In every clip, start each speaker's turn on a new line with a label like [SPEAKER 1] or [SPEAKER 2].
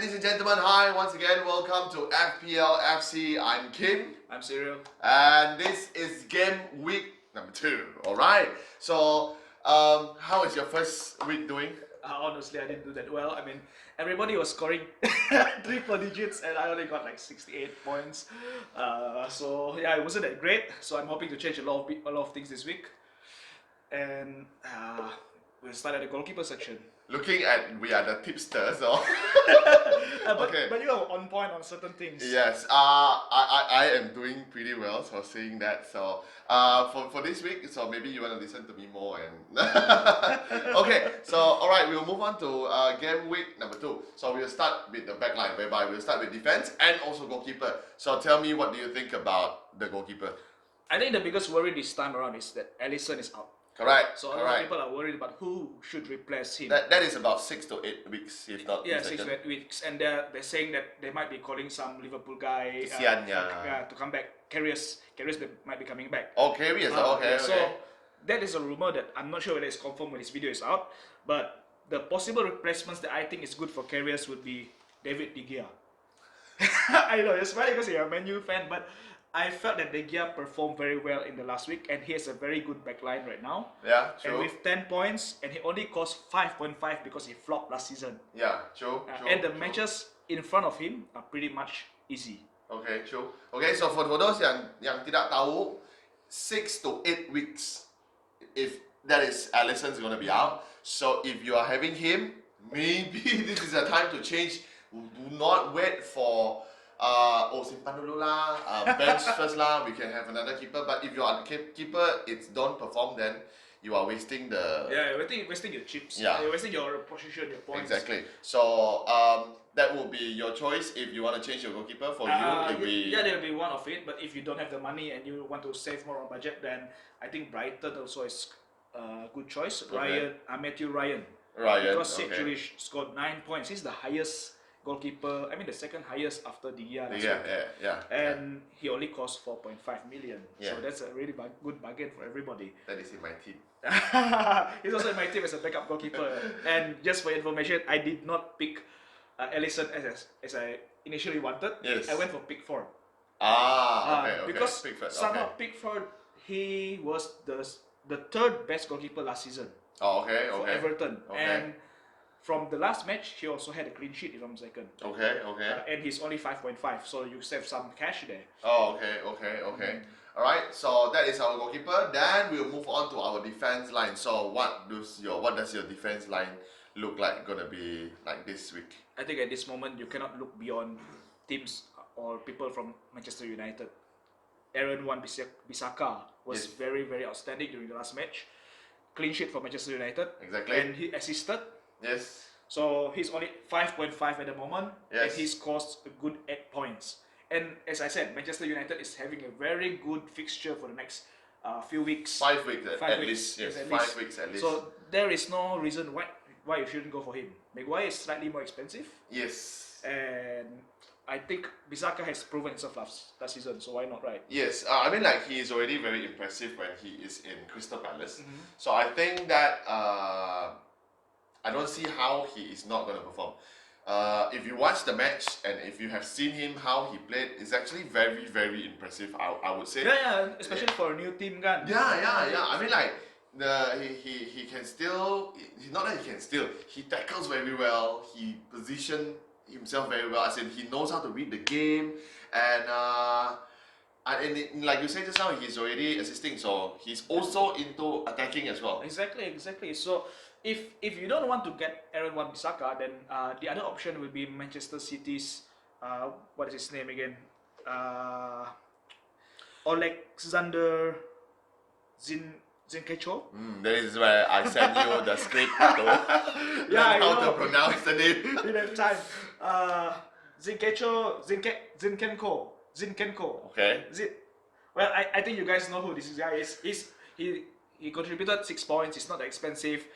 [SPEAKER 1] ladies and gentlemen, hi once again. Welcome to FPL FC. I'm Kim.
[SPEAKER 2] I'm Cyril.
[SPEAKER 1] And this is game week number 2. Alright. So, how is your first week doing?
[SPEAKER 2] Honestly, I didn't do that well. I mean, everybody was scoring triple digits and I only got like 68 points. So yeah, it wasn't that great. So I'm hoping to change a lot of things this week. And we'll start at the goalkeeper section.
[SPEAKER 1] Looking at, we are the tipsters, so
[SPEAKER 2] but you are on point on certain things.
[SPEAKER 1] Yes, I am doing pretty well for seeing that. So for this week, so maybe you want to listen to me more and okay. So alright, we'll move on to game week number 2. So we'll start with the back line, whereby we'll start with defense and also goalkeeper. So tell me, what do you think about the goalkeeper?
[SPEAKER 2] I think the biggest worry this time around is that Aston is out.
[SPEAKER 1] Correct.
[SPEAKER 2] So a lot of people are worried about who should replace him.
[SPEAKER 1] That is about 6 to 8 weeks, if not.
[SPEAKER 2] Yeah, 6 to 8 weeks, and they're saying that they might be calling some Liverpool guy to come back. Carriers might be coming back.
[SPEAKER 1] Oh, Carriers. Okay.
[SPEAKER 2] So that is a rumor that I'm not sure whether it's confirmed when this video is out. But the possible replacements that I think is good for Carriers would be David De Gea. I know it's funny because you're a Man U fan, but I felt that De Gea performed very well in the last week, and he has a very good backline right now.
[SPEAKER 1] Yeah, true.
[SPEAKER 2] And with 10 points, and he only cost 5.5 because he flopped last season.
[SPEAKER 1] Yeah, true.
[SPEAKER 2] And the matches in front of him are pretty much easy.
[SPEAKER 1] Okay, true. Okay, so for those yang tidak tahu, 6 to 8 weeks, if that is Alisson's going to be out. So if you are having him, maybe this is a time to change. Do not wait for simpan dulu lah, bench first lah, we can have another keeper. But if you are the keeper, don't perform, then you are wasting the...
[SPEAKER 2] Yeah, you're wasting your chips.
[SPEAKER 1] Yeah.
[SPEAKER 2] You're wasting your position, your points.
[SPEAKER 1] Exactly. So that will be your choice if you want to change your goalkeeper. For you,
[SPEAKER 2] yeah, that'll be one of it. But if you don't have the money and you want to save more on budget, then I think Brighton also is a good choice.
[SPEAKER 1] Okay.
[SPEAKER 2] Matthew Ryan. Because he actually scored 9 points. He's the highest goalkeeper, I mean the second highest after De Gea. And he only cost 4.5 million.
[SPEAKER 1] Yeah.
[SPEAKER 2] So that's a really good bargain for everybody.
[SPEAKER 1] That is in my team.
[SPEAKER 2] He's also in my team as a backup goalkeeper. And just for information, I did not pick Alisson as I initially wanted.
[SPEAKER 1] Yes.
[SPEAKER 2] I went for Pickford.
[SPEAKER 1] Okay.
[SPEAKER 2] Because
[SPEAKER 1] Pickford.
[SPEAKER 2] somehow Pickford, he was the third best goalkeeper last season.
[SPEAKER 1] Oh, okay.
[SPEAKER 2] For Everton.
[SPEAKER 1] Okay.
[SPEAKER 2] And from the last match, he also had a clean sheet, if I'm mistaken.
[SPEAKER 1] Okay.
[SPEAKER 2] And he's only 5.5, so you save some cash there.
[SPEAKER 1] Oh, okay. Alright, so that is our goalkeeper. Then we'll move on to our defense line. So what does your defense line look like gonna be like this week?
[SPEAKER 2] I think at this moment you cannot look beyond teams or people from Manchester United. Aaron Wan-Bissaka was very, very outstanding during the last match. Clean sheet for Manchester United.
[SPEAKER 1] Exactly.
[SPEAKER 2] And he assisted.
[SPEAKER 1] Yes.
[SPEAKER 2] So he's only 5.5 at the moment.
[SPEAKER 1] Yes.
[SPEAKER 2] And he scores a good 8 points. And as I said, Manchester United is having a very good fixture for the next few weeks.
[SPEAKER 1] 5 weeks at least. Yes,
[SPEAKER 2] at
[SPEAKER 1] 5 weeks at least.
[SPEAKER 2] So there is no reason why you shouldn't go for him. Maguire is slightly more expensive.
[SPEAKER 1] Yes.
[SPEAKER 2] And I think Bissaka has proven himself last season, so why not, right?
[SPEAKER 1] Yes, I mean, like, he is already very impressive when he is in Crystal Palace. So I think that I don't see how he is not going to perform. If you watch the match and if you have seen him how he played, it's actually very, very impressive. I would say.
[SPEAKER 2] Yeah, especially for a new team, gun.
[SPEAKER 1] Yeah. I mean, like, he can still. Not that he can still. He tackles very well. He positions himself very well. As in, he knows how to read the game, and like you said just now, he's already assisting. So he's also into attacking as well.
[SPEAKER 2] Exactly. So if you don't want to get Aaron Wan-Bissaka, then the other option will be Manchester City's what is his name again? Alexander Zinchenko.
[SPEAKER 1] That is where I send you the script to how to pronounce the name.
[SPEAKER 2] We don't have time. Zinchenko.
[SPEAKER 1] Okay.
[SPEAKER 2] Well, I think you guys know who this guy is. He contributed 6 points. It's not that expensive,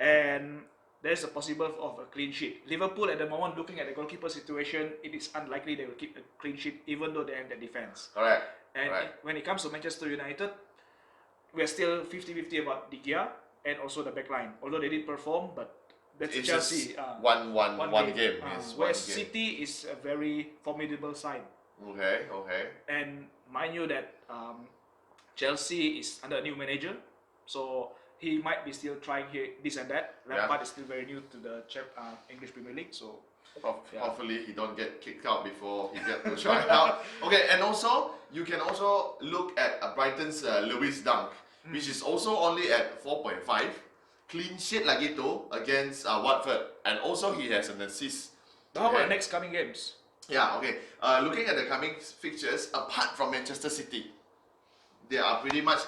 [SPEAKER 2] and there's a possibility of a clean sheet. Liverpool at the moment, looking at the goalkeeper situation, it is unlikely they will keep a clean sheet, even though they have the defense.
[SPEAKER 1] Correct.
[SPEAKER 2] And when it comes to Manchester United, we are still 50-50 about De Gea and also the back line. Although they did perform, but That's
[SPEAKER 1] it's
[SPEAKER 2] Chelsea.
[SPEAKER 1] just one game. It's one
[SPEAKER 2] Whereas
[SPEAKER 1] game.
[SPEAKER 2] City is a very formidable side.
[SPEAKER 1] Okay, okay.
[SPEAKER 2] And mind you that Chelsea is under a new manager, so he might be still trying here this and that. Lampard is still very new to the English Premier League, so
[SPEAKER 1] Hopefully he don't get kicked out before he get to try out. Okay, and also you can also look at Brighton's Lewis Dunk, which is also only at 4.5. Clean sheet lagi tu against Watford, and also he has an assist.
[SPEAKER 2] how about the next coming games?
[SPEAKER 1] Yeah, okay. Looking at the coming fixtures, apart from Manchester City, they are pretty much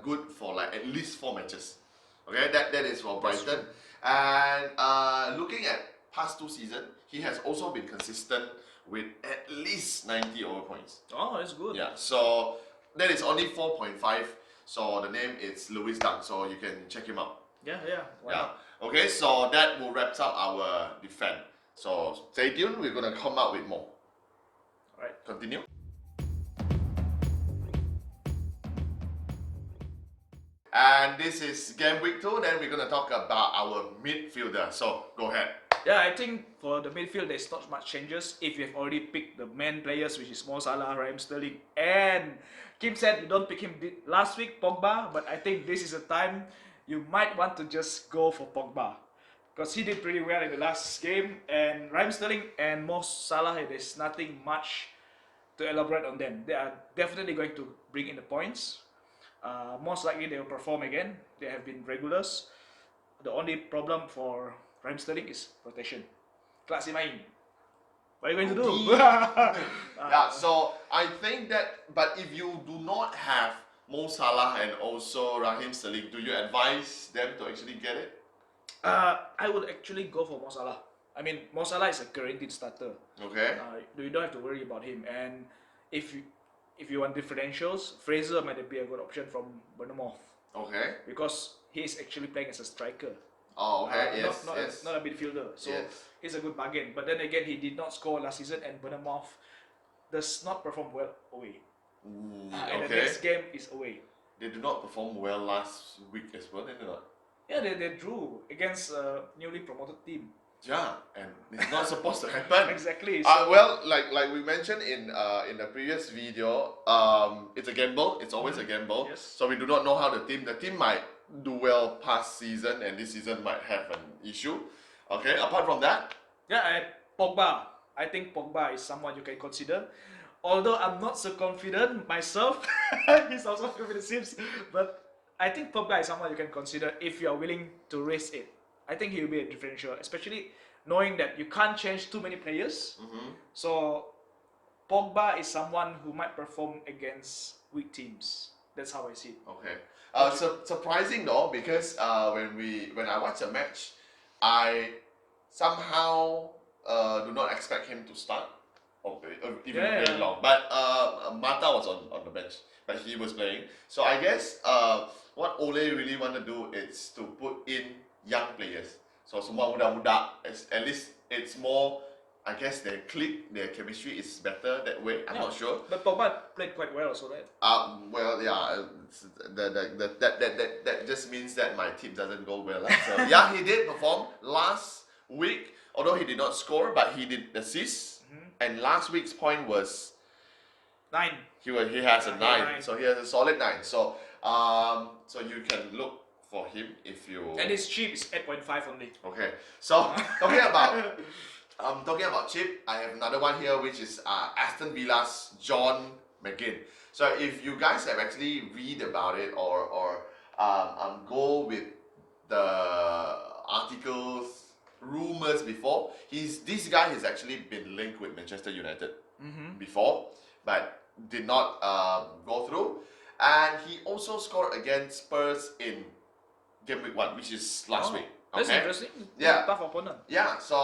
[SPEAKER 1] good for like at least 4 matches. Okay, that is for Brighton. And looking at past 2 seasons, he has also been consistent with at least 90 over points.
[SPEAKER 2] Oh, that's good.
[SPEAKER 1] Yeah, so that is only 4.5. So the name is Lewis Dunk, so you can check him out.
[SPEAKER 2] Yeah. Why
[SPEAKER 1] Yeah.
[SPEAKER 2] not?
[SPEAKER 1] Okay, so that will wrap up our defense. So stay tuned. We're gonna come out with more.
[SPEAKER 2] Alright.
[SPEAKER 1] Continue. And this is game week 2. Then we're gonna talk about our midfielder. So go ahead.
[SPEAKER 2] Yeah, I think for the midfield there's not much changes if you've already picked the main players, which is Mo Salah, Raheem Sterling, and Kim said you don't pick him last week, Pogba, but I think this is a time you might want to just go for Pogba because he did pretty well in the last game, and Raheem Sterling and Mo Salah, there's nothing much to elaborate on them. They are definitely going to bring in the points. Most likely they will perform again. They have been regulars. The only problem for Raheem Sterling is rotation. Kelak si main. What are you going to do?
[SPEAKER 1] Yeah, so I think that, but if you do not have Mo Salah and also Raheem Sterling, do you advise them to actually get it?
[SPEAKER 2] I would actually go for Mo Salah. I mean, Mo Salah is a guaranteed starter.
[SPEAKER 1] Okay.
[SPEAKER 2] You don't have to worry about him. And if you want differentials, Fraser might be a good option from Bournemouth
[SPEAKER 1] Okay.
[SPEAKER 2] because he is actually playing as a striker.
[SPEAKER 1] Oh, okay. Yes.
[SPEAKER 2] Not a midfielder. So it's a good bargain. But then again, he did not score last season, and Bournemouth does not perform well away. And the next game is away.
[SPEAKER 1] They do not perform well last week as well, did they not?
[SPEAKER 2] Yeah, they drew against a newly promoted team.
[SPEAKER 1] Yeah, and it's not supposed to happen.
[SPEAKER 2] Exactly.
[SPEAKER 1] Well, like we mentioned in the previous video, it's a gamble. It's always a gamble.
[SPEAKER 2] Yes.
[SPEAKER 1] So we do not know how the team might do well past season, and this season might have an issue. Okay. Apart from that,
[SPEAKER 2] Yeah, Pogba. I think Pogba is someone you can consider. Although I'm not so confident myself, he's also confident seems. But I think Pogba is someone you can consider if you are willing to risk it. I think he will be a differential, especially knowing that you can't change too many players. So Pogba is someone who might perform against weak teams. That's how I see it.
[SPEAKER 1] okay. Surprising though, because when I watch a match, I somehow do not expect him to start or even play long. But Mata was on the bench, but he was playing. So I guess what Ole really want to do is to put in young players. So semua muda-muda, at least it's more, I guess their click, their chemistry is better that way. I'm not sure.
[SPEAKER 2] But Pogba played quite well also, right?
[SPEAKER 1] Well, yeah, that just means that my team doesn't go well. So yeah, he did perform last week, although he did not score, but he did assist. And last week's point was
[SPEAKER 2] 9.
[SPEAKER 1] he has a 9,
[SPEAKER 2] 9.
[SPEAKER 1] so he has a solid 9. So so you can look for him if you.
[SPEAKER 2] And it's cheap, it's 8.5 only.
[SPEAKER 1] Okay, so talking about cheap, I have another one here, which is Aston Villa's John McCain. So if you guys have actually read about it or go with the articles, rumors before, this guy has actually been linked with Manchester United before, but did not go through. And he also scored against Spurs in game week 1, which is last week.
[SPEAKER 2] That's
[SPEAKER 1] Okay?
[SPEAKER 2] interesting.
[SPEAKER 1] Yeah.
[SPEAKER 2] Tough opponent.
[SPEAKER 1] Yeah, so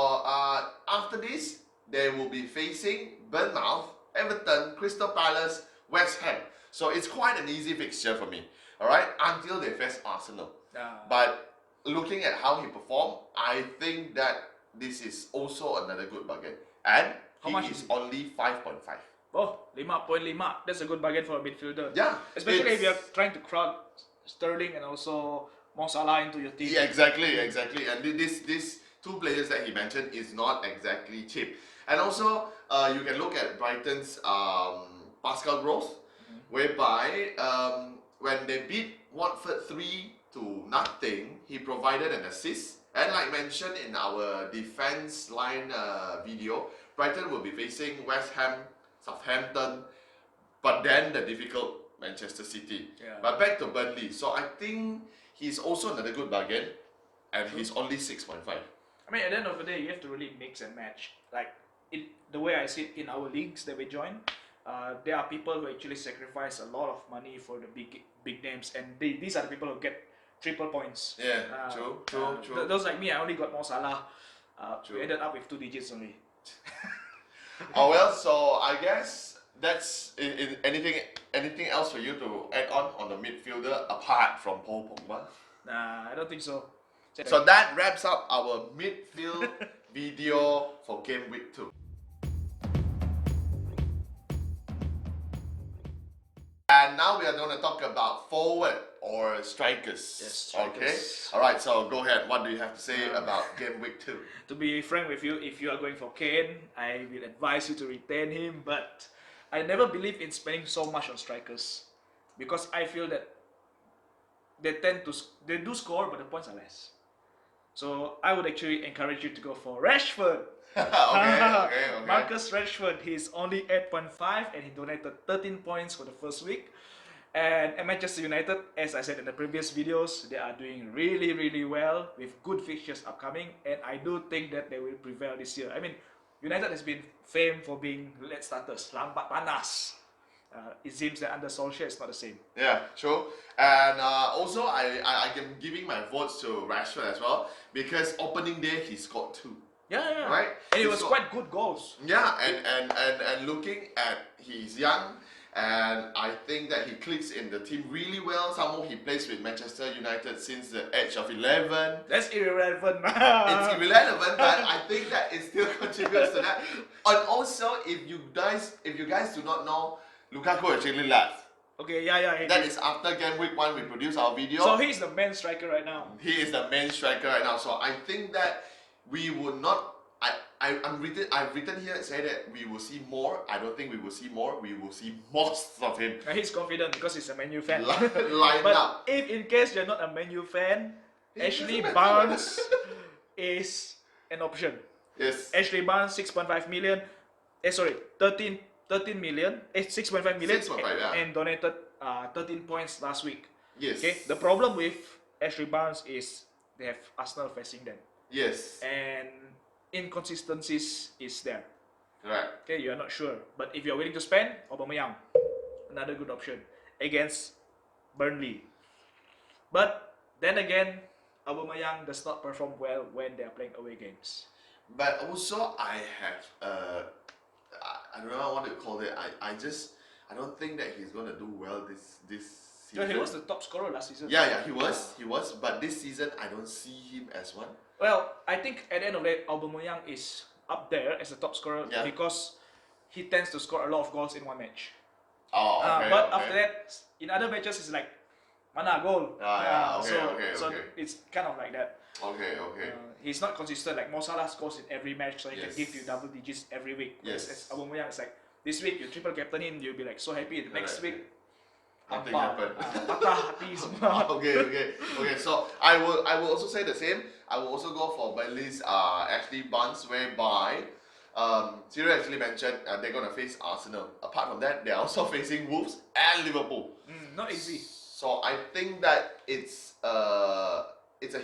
[SPEAKER 1] after this, they will be facing Bournemouth, Everton, Crystal Palace, West Ham. So it's quite an easy fixture for me, alright, until they face Arsenal. But looking at how he performed, I think that this is also another good bargain. And
[SPEAKER 2] How
[SPEAKER 1] he
[SPEAKER 2] much
[SPEAKER 1] is
[SPEAKER 2] is it?
[SPEAKER 1] only 5.5.
[SPEAKER 2] Oh, 5.5. That's a good bargain for a midfielder.
[SPEAKER 1] Yeah,
[SPEAKER 2] Especially if
[SPEAKER 1] it's-
[SPEAKER 2] you're trying to crowd Sterling and also Mo Salah into your team.
[SPEAKER 1] Yeah, exactly. And this two players that he mentioned is not exactly cheap. And also, you can look at Brighton's Pascal growth, whereby when they beat Watford 3-0, he provided an assist. And like mentioned in our defense line video, Brighton will be facing West Ham, Southampton, but then the difficult Manchester City.
[SPEAKER 2] Yeah.
[SPEAKER 1] But back to Burnley. So I think he's also another good bargain, and he's only 6.5.
[SPEAKER 2] I mean, at the end of the day, you have to really mix and match. Like, the way I see it in our leagues that we join, there are people who actually sacrifice a lot of money for the big names, and these are the people who get triple points.
[SPEAKER 1] Yeah, true.
[SPEAKER 2] Those like me, I only got Mo Salah. We ended up with 2 digits only.
[SPEAKER 1] Oh well, so I guess that's anything else for you to add on the midfielder apart from Paul Pogba?
[SPEAKER 2] Nah, I don't think so.
[SPEAKER 1] So that wraps up our midfield video for game week 2. And now we are going to talk about forward or strikers.
[SPEAKER 2] Yes, strikers.
[SPEAKER 1] Okay. All right. So go ahead. What do you have to say about game week 2?
[SPEAKER 2] To be frank with you, if you are going for Kane, I will advise you to retain him. But I never believe in spending so much on strikers because I feel that they do score, but the points are less. So I would actually encourage you to go for Rashford.
[SPEAKER 1] Okay.
[SPEAKER 2] Marcus Rashford, he's only 8.5 and he donated 13 points for the first week. And at Manchester United, as I said in the previous videos, they are doing really well with good fixtures upcoming, and I do think that they will prevail this year. I mean, United has been famed for being late starters, lambat panas. It seems that under Solskjaer it's not the same.
[SPEAKER 1] Yeah, true. And also, I am giving my votes to Rashford as well because opening day he scored 2.
[SPEAKER 2] Yeah.
[SPEAKER 1] Right?
[SPEAKER 2] And it was quite good goals.
[SPEAKER 1] Yeah, and looking at he's young, and I think that he clicks in the team really well. Somehow he plays with Manchester United since the age of 11.
[SPEAKER 2] That's irrelevant.
[SPEAKER 1] It's irrelevant, but I think that it still contributes to that. And also, if you guys do not know, Lukaku actually left.
[SPEAKER 2] Okay, yeah.
[SPEAKER 1] That is after game week 1 we produced our video.
[SPEAKER 2] So he's the main striker right now.
[SPEAKER 1] He is the main striker right now. So I think that we would not. I've written here say that we will see more. I don't think we will see more. We will see most of him.
[SPEAKER 2] He's confident because he's a Man U fan.
[SPEAKER 1] Line
[SPEAKER 2] but
[SPEAKER 1] up.
[SPEAKER 2] if in case you're not a Man U fan, Ashley Barnes is an option.
[SPEAKER 1] Yes.
[SPEAKER 2] Ashley Barnes 6.5 million. 13 million. 6.5 million.
[SPEAKER 1] 6.5, yeah.
[SPEAKER 2] And donated 13 points last week.
[SPEAKER 1] Yes.
[SPEAKER 2] Okay. The problem with Ashley Barnes is they have Arsenal facing them.
[SPEAKER 1] Yes.
[SPEAKER 2] And inconsistencies is there.
[SPEAKER 1] Right.
[SPEAKER 2] Okay, you are not sure. But if you're willing to spend, Aubameyang, another good option against Burnley. But then again, Aubameyang does not perform well when they are playing away games.
[SPEAKER 1] But also I have I don't know what to call it. I don't think that he's gonna do well this season.
[SPEAKER 2] No, he was the top scorer last season.
[SPEAKER 1] Yeah, he was. But this season I don't see him as one.
[SPEAKER 2] Well, I think at the end of the day, Aubameyang is up there as the top scorer because he tends to score a lot of goals in one match.
[SPEAKER 1] Oh, okay.
[SPEAKER 2] But after that, in other matches, it's like, mana goal. So
[SPEAKER 1] okay.
[SPEAKER 2] it's kind of like that.
[SPEAKER 1] Okay.
[SPEAKER 2] He's not consistent. Like Mo Salah scores in every match, so he can give you double digits every week.
[SPEAKER 1] Yes.
[SPEAKER 2] As Aubameyang is like, this week you triple captain him, you'll be like so happy. The next week,
[SPEAKER 1] nothing happened.
[SPEAKER 2] patah hati semua.
[SPEAKER 1] Okay. So I will also say the same. I will also go for Burnley's Ashley Barnes, whereby Cyril actually mentioned they're gonna face Arsenal. Apart from that, they're also facing Wolves and Liverpool.
[SPEAKER 2] Not easy.
[SPEAKER 1] So I think that it's a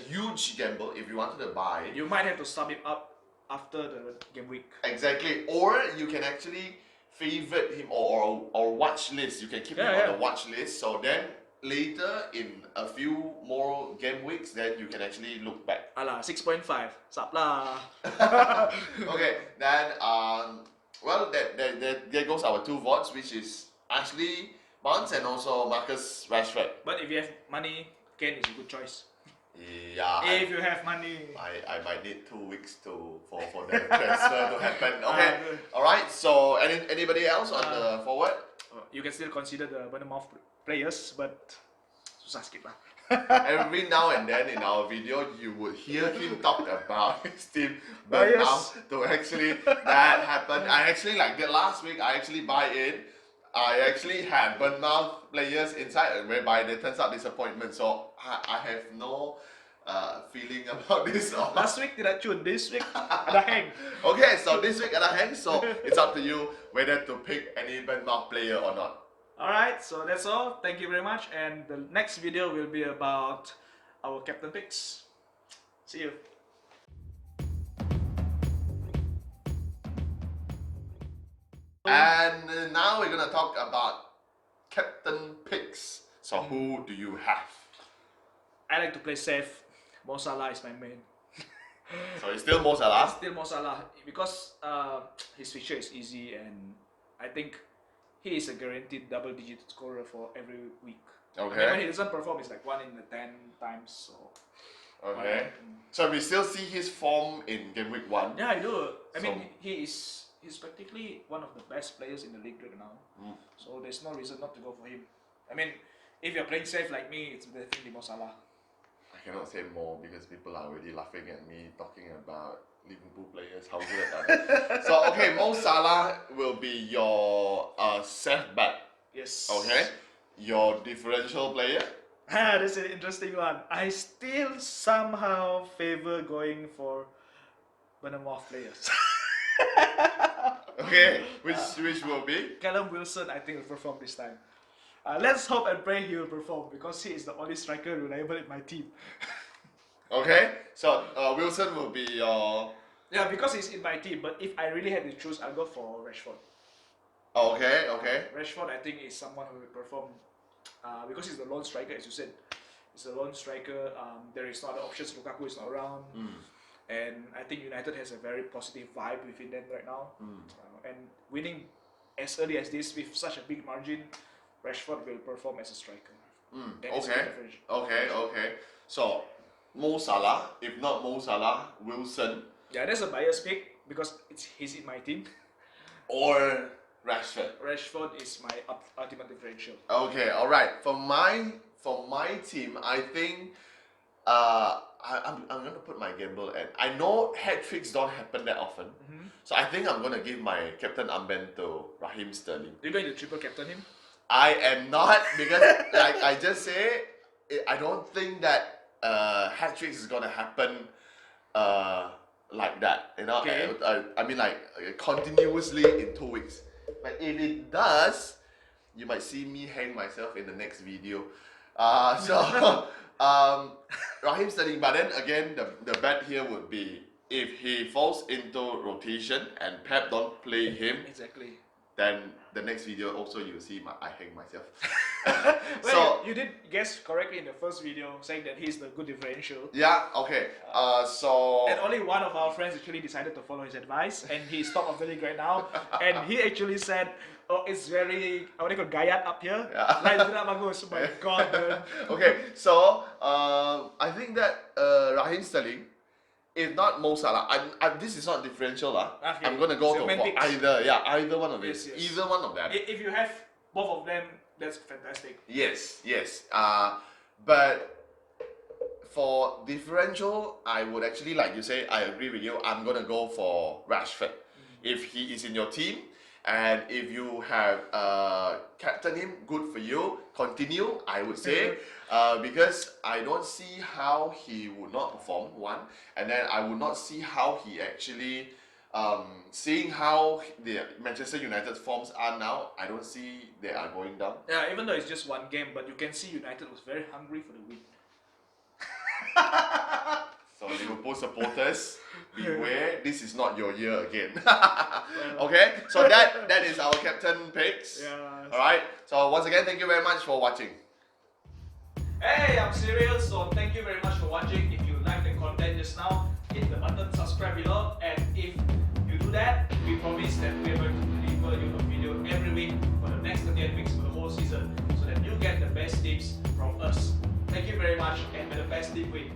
[SPEAKER 1] huge gamble if you wanted to buy.
[SPEAKER 2] You might have to sum him up after the game week.
[SPEAKER 1] Exactly, or you can actually favorite him or watch list. You can keep him on the watch list. So then later in a few more game weeks, then you can actually look back.
[SPEAKER 2] Alah, 6.5. Sap lah.
[SPEAKER 1] Okay, then well, there goes our 2 votes, which is Ashley Barnes and also Marcus Rashford.
[SPEAKER 2] But if you have money, Kane is a good choice.
[SPEAKER 1] Yeah.
[SPEAKER 2] If you have money.
[SPEAKER 1] I might need 2 weeks for the transfer to happen. Okay. Alright, so anybody else on the forward?
[SPEAKER 2] You can still consider the Bournemouth players, but susah sikit lah.
[SPEAKER 1] Every now and then in our video, you would hear him talk about his team, but
[SPEAKER 2] Yes.
[SPEAKER 1] now to actually that happened. I actually like that last week. I actually buy in. I actually had Bournemouth players inside, whereby they turns out disappointment. So I have no feeling about this.
[SPEAKER 2] Last week tidak cun, this week ada hang.
[SPEAKER 1] Okay, so this week ada hang. So it's up to you whether to pick any Bournemouth player or not.
[SPEAKER 2] Alright, so that's all. Thank you very much. And the next video will be about our captain picks. See you.
[SPEAKER 1] And now we're gonna talk about captain picks. So who do you have?
[SPEAKER 2] I like to play safe. Mo Salah is my main.
[SPEAKER 1] So it's still Mo Salah.
[SPEAKER 2] Still Mo Salah because his fixture is easy and I think he is a guaranteed double-digit scorer for every week.
[SPEAKER 1] Okay.
[SPEAKER 2] And when he doesn't perform, it's like 1 in 10 times. So.
[SPEAKER 1] Okay. So we still see his form in game week 1.
[SPEAKER 2] Yeah, I do. I mean,
[SPEAKER 1] So-
[SPEAKER 2] he's practically one of the best players in the league right now. So there's no reason not to go for him. I mean, if you're playing safe like me, it's definitely Mo Salah.
[SPEAKER 1] I cannot say more because people are already laughing at me talking about Liverpool players. How good are they? So okay, Mo Salah will be your safe bet.
[SPEAKER 2] Yes.
[SPEAKER 1] Okay. Your differential player.
[SPEAKER 2] That's an interesting one. I still somehow favor going for Bournemouth players.
[SPEAKER 1] Okay. Which will be?
[SPEAKER 2] Callum Wilson, I think, will perform this time. Let's hope and pray he will perform because he is the only striker reliable in my team.
[SPEAKER 1] Okay. So Wilson will be your.
[SPEAKER 2] Yeah, because he's in my team. But if I really had to choose, I'll go for Rashford.
[SPEAKER 1] Okay. Okay.
[SPEAKER 2] Rashford, I think, is someone who will perform because he's the lone striker, as you said. He's a lone striker. There is no other options. Lukaku is not around. And I think United has a very positive vibe within them right now. And winning as early as this with such a big margin, Rashford will perform as a striker. That is the
[SPEAKER 1] Okay.
[SPEAKER 2] difference.
[SPEAKER 1] Okay. So Mo Salah. If not Mo Salah, Wilson
[SPEAKER 2] Yeah, that's a biased pick because he's in my team.
[SPEAKER 1] or Rashford.
[SPEAKER 2] Rashford is my ultimate differential.
[SPEAKER 1] Okay, all right. For my team, I think I'm gonna put my gamble at. I know hat tricks don't happen that often, so I think I'm gonna give my captain armband to Raheem Sterling.
[SPEAKER 2] You're going to triple captain him?
[SPEAKER 1] I am not because like I just say, I don't think that hat tricks is gonna happen like that. You know,
[SPEAKER 2] Okay.
[SPEAKER 1] I mean like continuously in 2 weeks. But if it does, you might see me hang myself in the next video. Raheem Sterling. But then again, the bet here would be if he falls into rotation and Pep don't play him,
[SPEAKER 2] Exactly.
[SPEAKER 1] then the next video also you'll see I hang myself.
[SPEAKER 2] Well, you did guess correctly in the first video, saying that he's the good differential.
[SPEAKER 1] Yeah. Okay. So.
[SPEAKER 2] And only one of our friends actually decided to follow his advice, and he's top of the league right now. And he actually said, "Oh, it's very, what do you call, gayat up here.
[SPEAKER 1] Yeah.
[SPEAKER 2] Like, tidak bagus." Oh my God, man.
[SPEAKER 1] Okay, so I think that Raheem Sterling, if not Mo Salah, this is not differential
[SPEAKER 2] Okay.
[SPEAKER 1] I'm gonna go
[SPEAKER 2] So
[SPEAKER 1] to
[SPEAKER 2] main
[SPEAKER 1] for
[SPEAKER 2] picks.
[SPEAKER 1] either one of
[SPEAKER 2] Yes,
[SPEAKER 1] these,
[SPEAKER 2] yes.
[SPEAKER 1] either one of them.
[SPEAKER 2] If you have both of them, that's fantastic.
[SPEAKER 1] Yes. But for differential, I would actually, like you say, I agree with you. I'm gonna go for Rashford if he is in your team. And if you have captain him, good for you. Continue, I would say, because I don't see how he would not perform. One, and then I would not see how he actually, seeing how the Manchester United forms are now. I don't see they are going down.
[SPEAKER 2] Yeah, even though it's just one game, but you can see United was very hungry for the win.
[SPEAKER 1] So Liverpool supporters, beware! This is not your year again.
[SPEAKER 2] Well,
[SPEAKER 1] Okay, so that is our captain picks.
[SPEAKER 2] yeah.
[SPEAKER 1] All right. So once again, thank you very much for watching.
[SPEAKER 2] Hey, I'm serious, so thank you very much for watching. If you like the content just now, hit the button subscribe below, and if you do that, we promise that we're going to deliver you a video every week for the next 38 weeks for the whole season, so that you get the best tips from us. Thank you very much, and may the best team win.